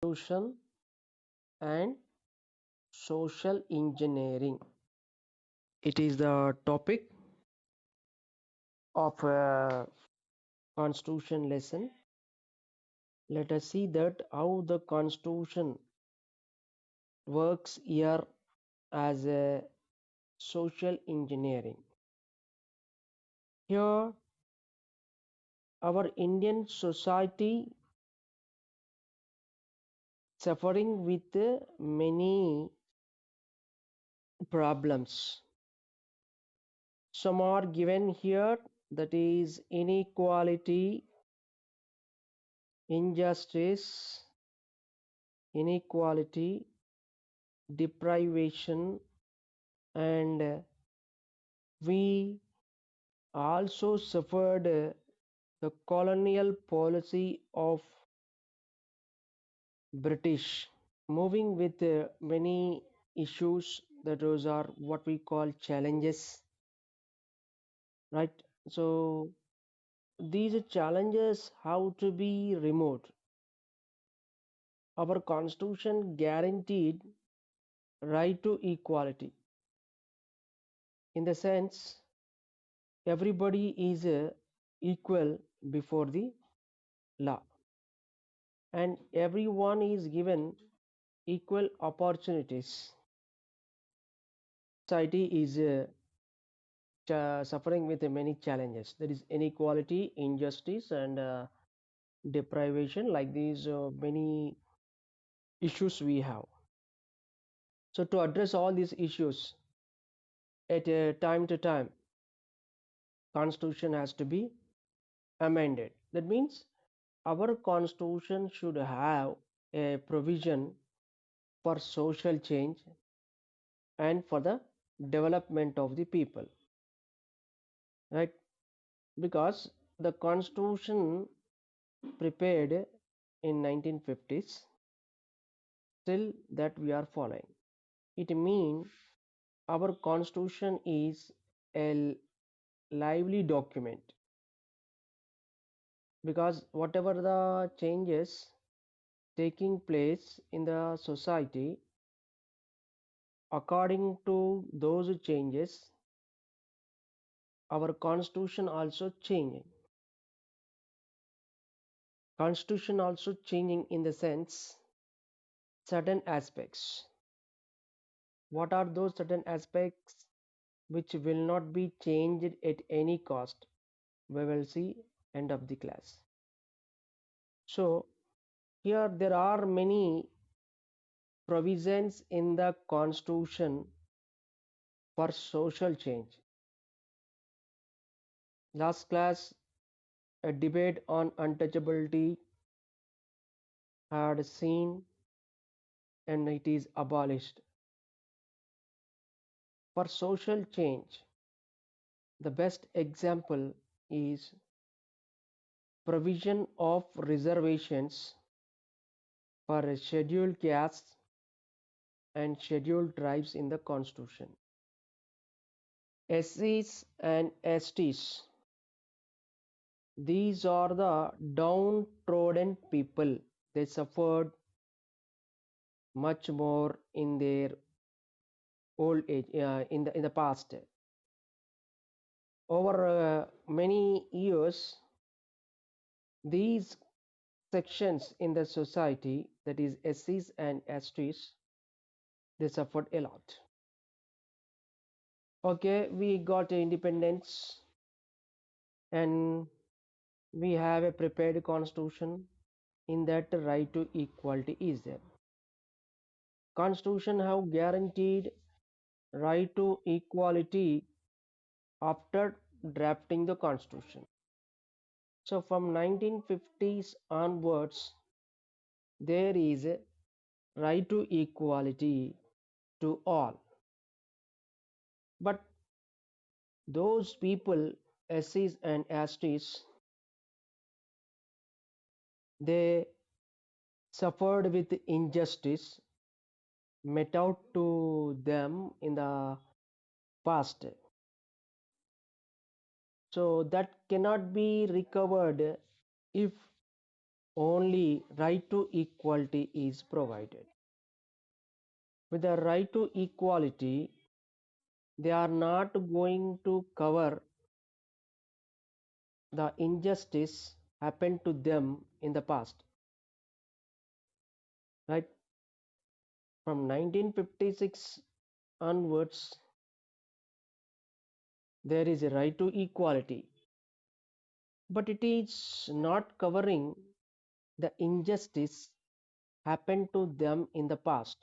Constitution and social engineering. It is the topic of a constitution lesson. Let us see that how the constitution works here as a social engineering. Here, our Indian society suffering with many problems. Some are given here, that is inequality, injustice, inequality, deprivation, and we also suffered the colonial policy of British, moving with many issues, that those are what we call challenges, right? So these challenges have to be removed. Our constitution guaranteed right to equality, in the sense everybody is equal before the law, and everyone is given equal opportunities. Society is suffering with many challenges. There is inequality, injustice, and deprivation. Like these, many issues we have. So to address all these issues at time to time, constitution has to be amended. That means our constitution should have a provision for social change and for the development of the people, right? Because the constitution prepared in 1950s, still that we are following. It means our constitution is a lively document, because whatever the changes taking place in the society, according to those changes, our constitution also changing. Constitution also changing in the sense certain aspects. What are those certain aspects which will not be changed at any cost? We will see end of the class. So here there are many provisions in the constitution for social change. Last class, a debate on untouchability had seen, and it is abolished. For social change, the best example is provision of reservations for scheduled castes and scheduled tribes in the constitution. SCs and STs, these are the downtrodden people. They suffered much more in their old age, in the past. Over many years, these sections in the society, that is SCs and STs, they suffered a lot. Okay, we got independence, and we have a prepared constitution. In that, right to equality is there. Constitution have guaranteed right to equality after drafting the constitution. So from 1950s onwards, there is a right to equality to all. But those people, SCs and STs, they suffered with injustice met out to them in the past. So that cannot be recovered if only right to equality is provided. With the right to equality, they are not going to cover the injustice happened to them in the past. Right? From 1956 onwards, there is a right to equality, but it is not covering the injustice happened to them in the past.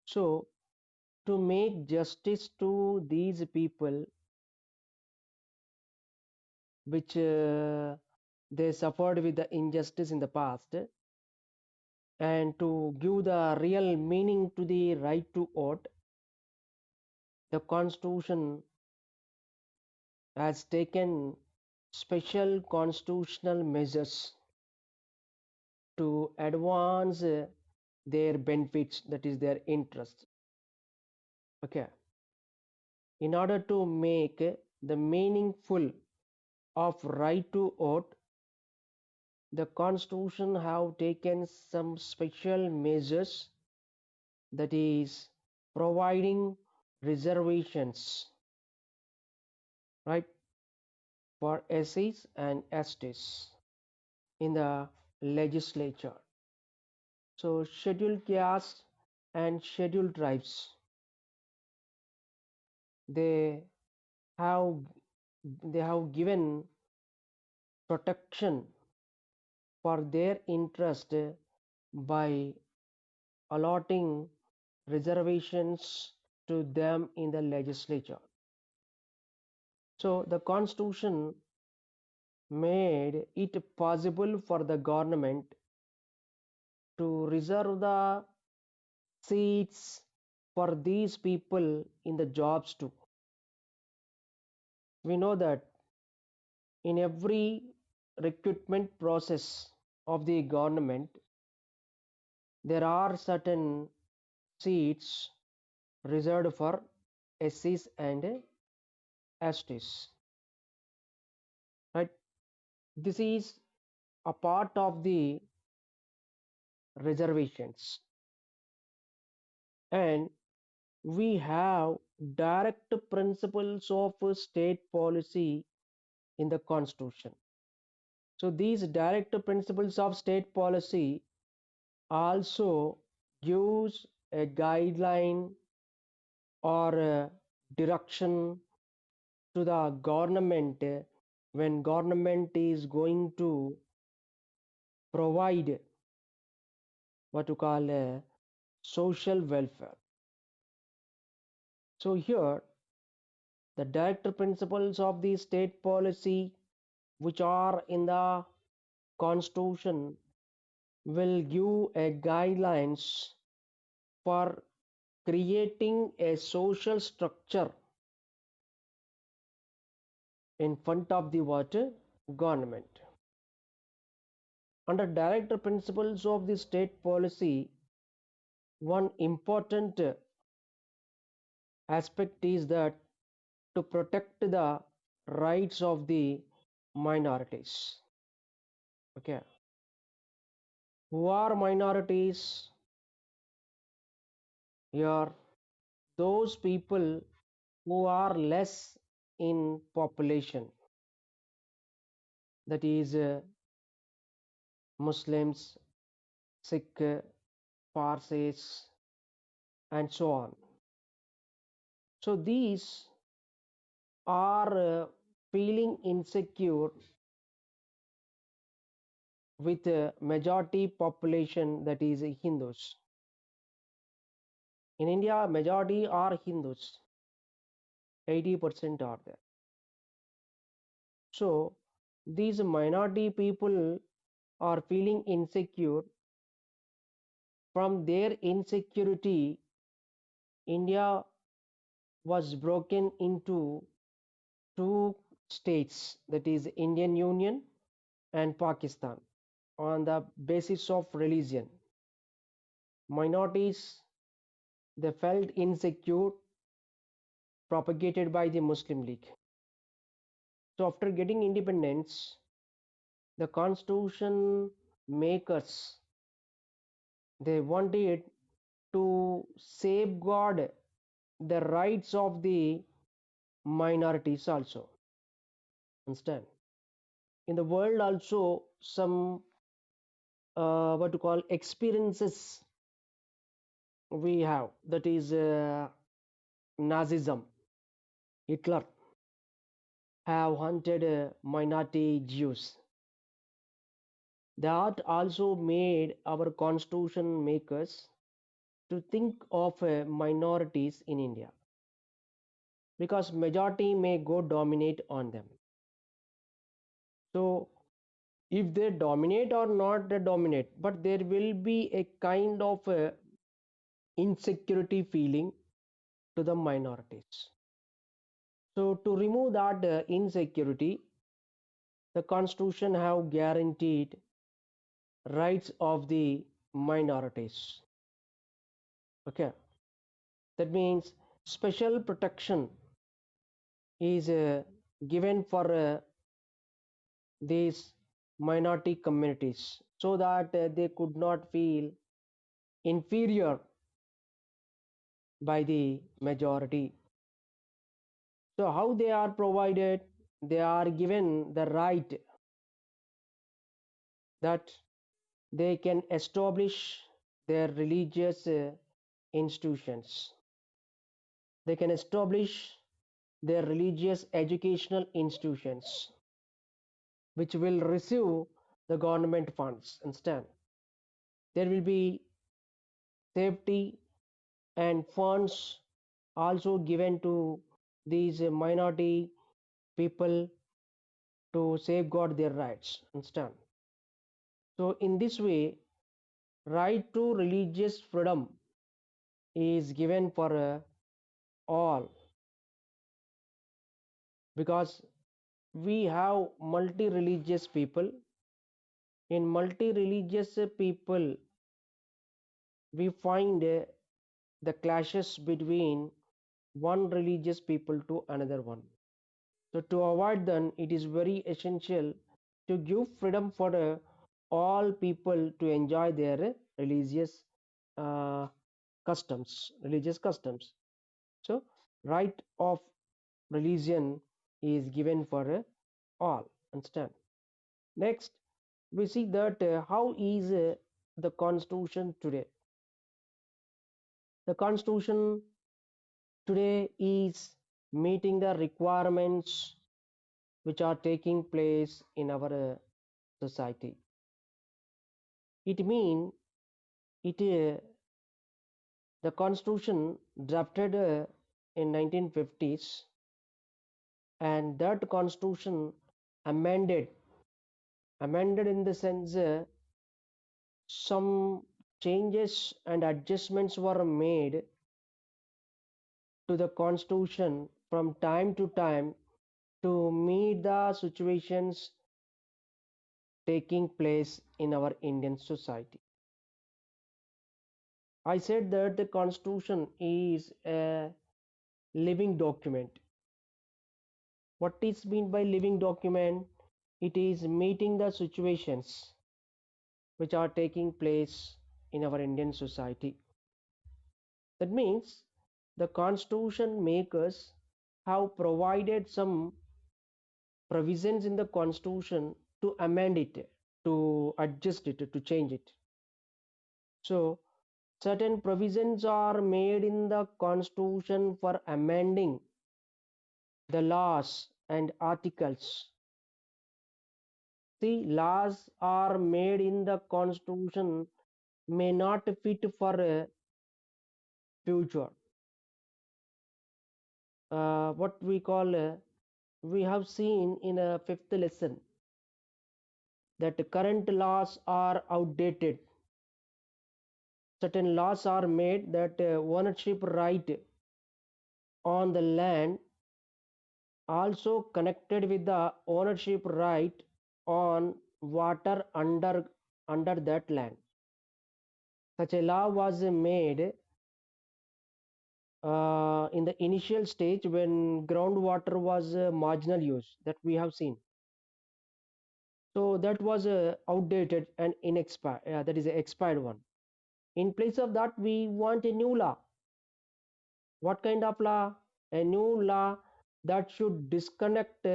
So, to make justice to these people which they suffered with the injustice in the past, and to give the real meaning to the right to vote, the constitution has taken special constitutional measures to advance their benefits, that is their interest. Okay, in order to make the meaningful of right to vote, the constitution have taken some special measures, that is providing reservations, right, for SCs and STs in the legislature. So scheduled castes and scheduled tribes, they have they have given protection for their interest by allotting reservations to them in the legislature. So the constitution made it possible for the government to reserve the seats for these people in the jobs too. We know that in every recruitment process of the government, there are certain seats reserved for SCs and STs, right? This is a part of the reservations, and we have direct principles of state policy in the constitution. So these direct principles of state policy also gives a guideline or a direction to the government when government is going to provide what you call social welfare. So here the direct principles of the state policy which are in the constitution will give a guidelines for creating a social structure in front of the what government. Under direct principles of the state policy, one important aspect is that to protect the rights of the minorities. Okay, who are minorities? Here, those people who are less in population, that is Muslims, Sikh, Parsis, and so on. So these are feeling insecure with a majority population, that is Hindus. In India, majority are Hindus, 80% are there. So these minority people are feeling insecure. From their insecurity, India was broken into two states, that is Indian Union and Pakistan, on the basis of religion. Minorities, they felt insecure, propagated by the Muslim League. So after getting independence, The constitution makers, they wanted to safeguard the rights of the minorities also. Understand? In the world also some what to call experiences we have, that is Nazism. Hitler have hunted minority Jews. That also made our constitution makers to think of minorities in India, because majority may go dominate on them. So if they dominate or not, they dominate, but there will be a kind of insecurity feeling to the minorities. So to remove that insecurity, the constitution have guaranteed rights of the minorities. Okay, that means special protection is given for these minority communities, so that they could not feel inferior by the majority. So how they are provided? They are given the right that they can establish their religious institutions. They can establish their religious educational institutions, which will receive the government funds. Instead, there will be safety and funds also given to these minority people to safeguard their rights. Understand? So in this way, right to religious freedom is given for all, because we have multi-religious people. In multi-religious people, we find the clashes between one religious people to another one. So to avoid them, it is very essential to give freedom for all people to enjoy their religious uh, religious customs. So right of religion is given for all. Understand? Next, we see that how is the constitution today. The constitution today is meeting the requirements which are taking place in our society. It means it the constitution drafted in 1950s, and that constitution amended amended in the sense some changes and adjustments were made to the constitution from time to time to meet the situations taking place in our Indian society. I said that the constitution is a living document. What is meant by living document? It is meeting the situations which are taking place in our Indian society. That means the constitution makers have provided some provisions in the constitution to amend it, to adjust it, to change it. So certain provisions are made in the constitution for amending the laws and articles. See, laws are made in the constitution may not fit for a future. What we call, we have seen in a fifth lesson that current laws are outdated. Certain laws are made that ownership right on the land also connected with the ownership right on water under that land. Such a law was made in the initial stage when groundwater was marginal use, that we have seen. So that was a outdated and inexpired. That is an expired one. In place of that, we want a new law. What kind of law? A new law that should disconnect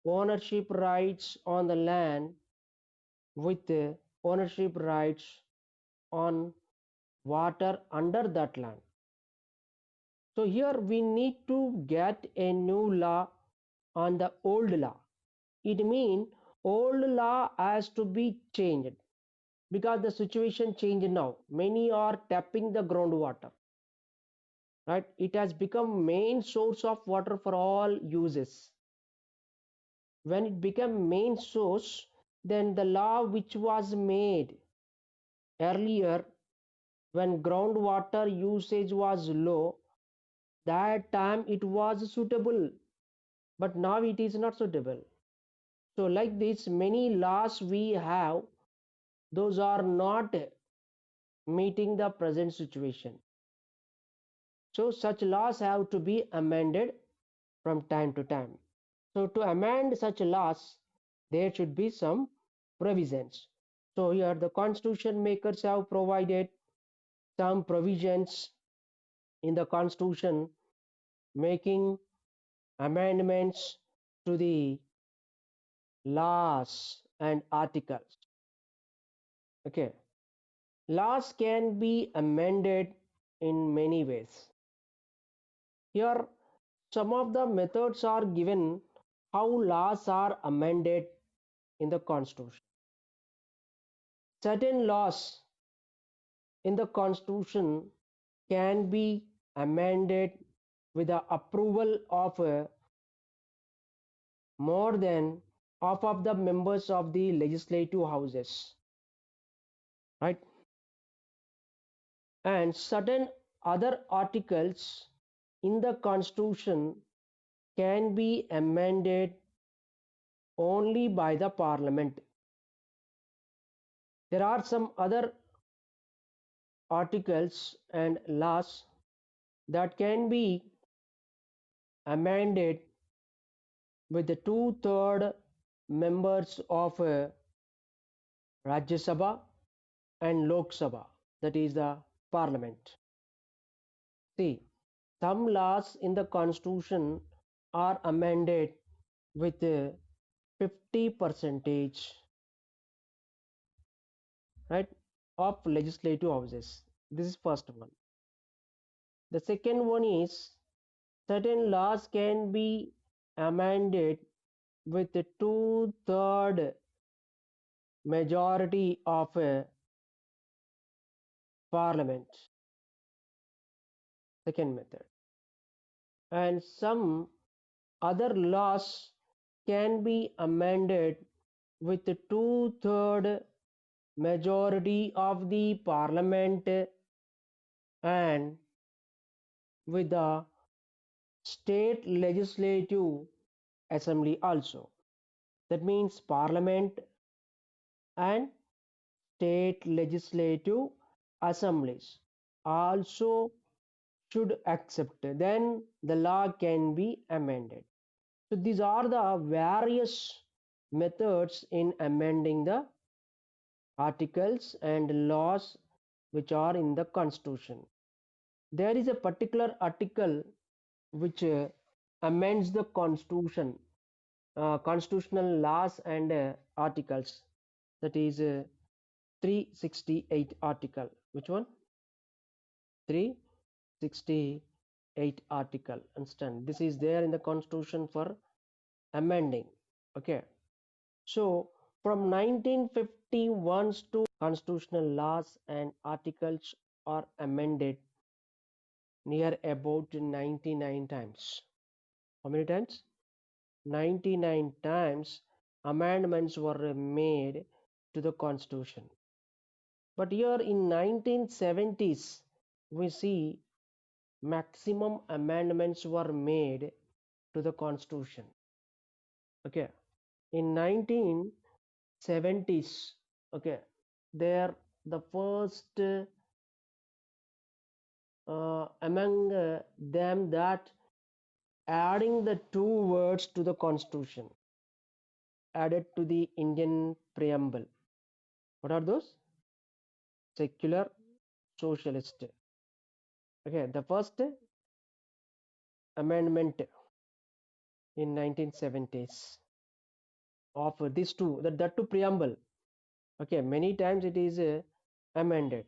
ownership rights on the land with ownership rights on water under that land. So here we need to get a new law on the old law. It means old law has to be changed because the situation changed now. Many are tapping the groundwater, right? It has become main source of water for all uses. When it became main source, then the law which was made earlier when groundwater usage was low, that time it was suitable, but now it is not suitable. So like this, many laws we have, those are not meeting the present situation. So such laws have to be amended from time to time. So to amend such laws, there should be some provisions. So here the constitution makers have provided some provisions in the constitution making amendments to the laws and articles. Okay, laws can be amended in many ways. Here some of the methods are given how laws are amended in the constitution. Certain laws in the constitution can be amended with the approval of more than half of the members of the legislative houses, right? And certain other articles in the constitution can be amended only by the parliament. There are some other articles and laws that can be amended with the two-third members of Rajya Sabha and Lok Sabha, that is the parliament. See, some laws in the constitution are amended with 50 percentage, right, of legislative houses. This is first one. The second one is certain laws can be amended with the two-third majority of a parliament. Second method. And some other laws can be amended with the two-third majority of the parliament and with the state legislative assembly also. That means parliament and state legislative assemblies also should accept. Then the law can be amended. So these are the various methods in amending the articles and laws which are in the constitution. There is a particular article which amends the constitution, constitutional laws and articles. That is 368 article. Which one? 368 article. Understand? This is there in the constitution for amending. Okay. So from 1951 to constitutional laws and articles are amended near about 99 times. How many times? 99 times amendments were made to the constitution. But here in 1970s we see maximum amendments were made to the constitution. Okay, in 1970s, okay, there the first among them that adding the two words to the constitution. added to the Indian preamble. What are those? Secular, socialist. Okay, the first amendment in 1970s of these two, that two preamble. Okay, many times it is amended.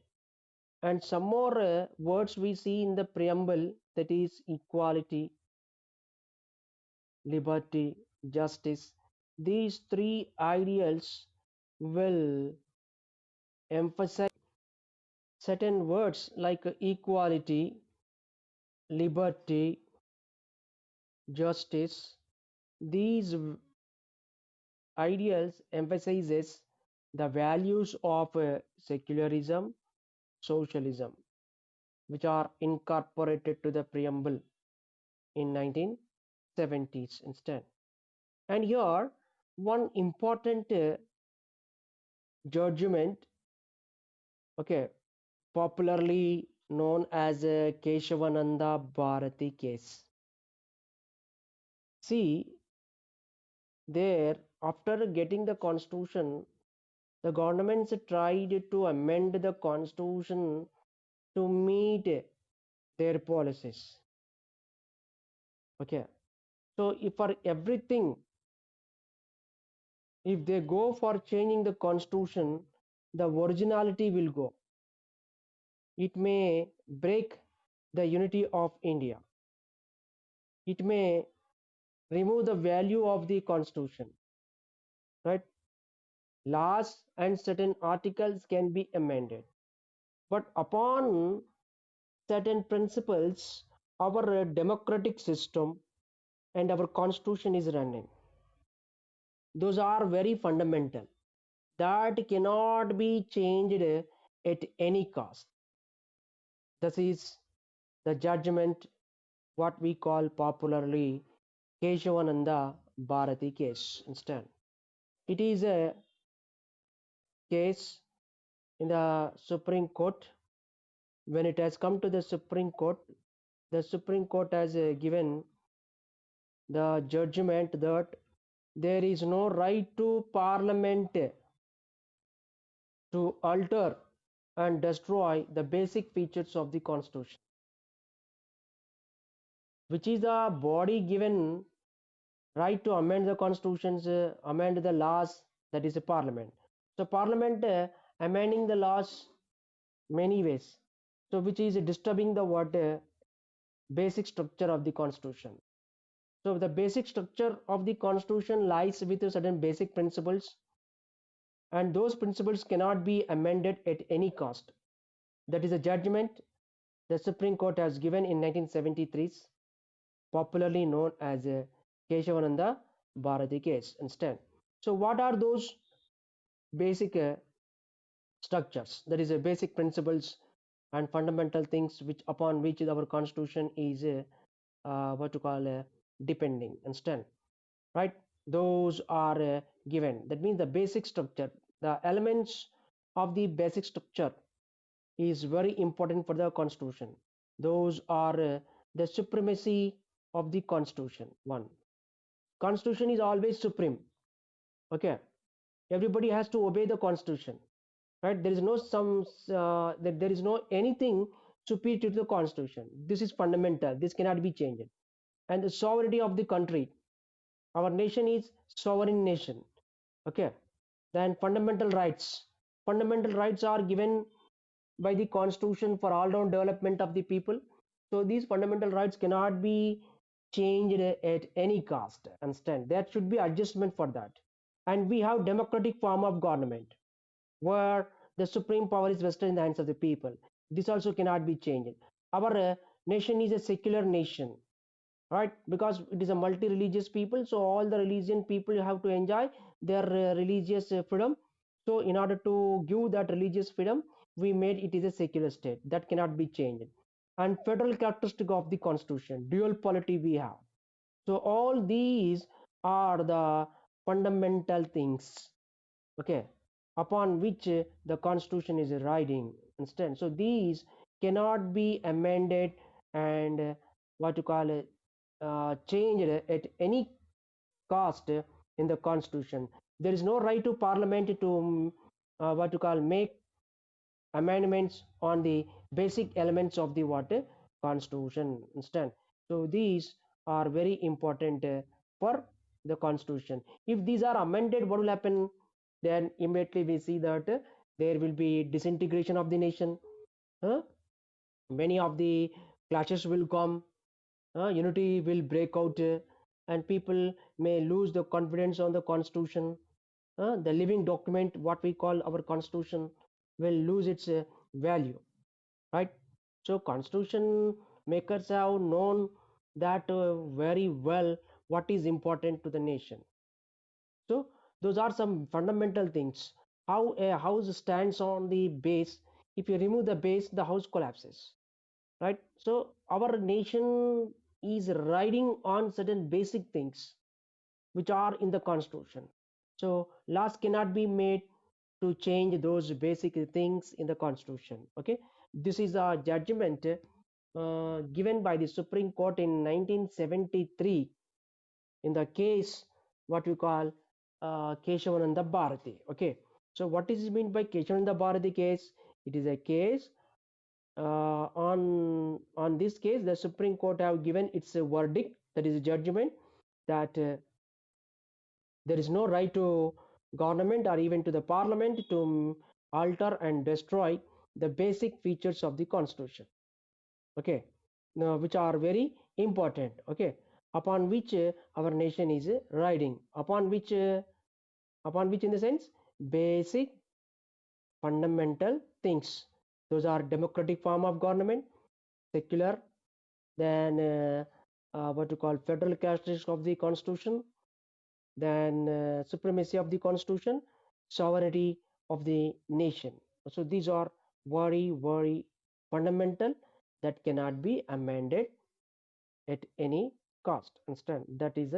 And some more words we see in the preamble, that is equality, liberty, justice. These three ideals will emphasize certain words like equality, liberty, justice. These ideals emphasizes the values of secularism, socialism, which are incorporated to the preamble in 1970s instead. And here, one important judgment, okay, popularly known as Keshavananda Bharati case. See, there, after getting the constitution, the governments tried to amend the constitution to meet their policies. Okay, so if for everything, if they go for changing the constitution, the originality will go. It may break the unity of India. It may remove the value of the constitution, right? Laws and certain articles can be amended, but upon certain principles, our democratic system and our constitution is running. Those are very fundamental. That cannot be changed at any cost. This is the judgment, what we call popularly Keshavananda Bharati case instead. It is a case in the Supreme Court. When it has come to the Supreme Court has given the judgment that there is no right to Parliament to alter and destroy the basic features of the Constitution, which is the body given right to amend the constitutions, amend the laws, that is a Parliament. So, Parliament amending the laws many ways, so which is disturbing the what basic structure of the Constitution. So, the basic structure of the Constitution lies with certain basic principles, and those principles cannot be amended at any cost. That is a judgment the Supreme Court has given in 1973, popularly known as Keshavananda Bharati case instead. So, what are those basic structures? That is a basic principles and fundamental things which upon which our constitution is what to call depending instead, right? Those are given. That means the basic structure, the elements of the basic structure is very important for the constitution. Those are the supremacy of the constitution. One, constitution is always supreme. Okay, everybody has to obey the constitution, right? There is no that there is no anything superior to the constitution. This is fundamental, this cannot be changed. And the sovereignty of the country, our nation is sovereign nation. Okay, then fundamental rights are given by the constitution for all round development of the people. So these fundamental rights cannot be changed at any cost. Understand, there should be adjustment for that. And we have democratic form of government where the supreme power is vested in the hands of the people. This also cannot be changed. Our nation is a secular nation, right? Because it is a multi-religious people, so all the religion people have to enjoy their religious freedom. So in order to give that religious freedom, we made it is a secular state that cannot be changed. And federal characteristic of the constitution, dual polity we have. So all these are the fundamental things, okay, upon which the constitution is riding instead. So these cannot be amended and what you call it changed at any cost in the constitution. There is no right to parliament to what you call make amendments on the basic elements of the what constitution. Understand? So these are very important for the constitution. If these are amended, what will happen? Then immediately we see that there will be disintegration of the nation. Huh? Many of the clashes will come, unity will break out, and people may lose the confidence on the constitution. The living document, what we call our constitution, will lose its value, right? So constitution makers have known that very well what is important to the nation. So those are some fundamental things. How a house stands on the base. If you remove the base, the house collapses, right? So our nation is riding on certain basic things which are in the constitution. So laws cannot be made to change those basic things in the constitution. Okay, this is a judgment given by the Supreme Court in 1973 in the case what we call Keshavananda Bharati. Okay, so what is meant by Keshavananda Bharati case? It is a case on this case the Supreme Court have given its verdict, that is a judgment, that there is no right to government or even to the parliament to alter and destroy the basic features of the constitution. Okay, now which are very important. Okay, upon which our nation is riding, upon which in the sense basic fundamental things. Those are democratic form of government, secular, then what to call federal characteristics of the constitution, then supremacy of the constitution, sovereignty of the nation. So these are very very fundamental that cannot be amended at any cost. Understand? That is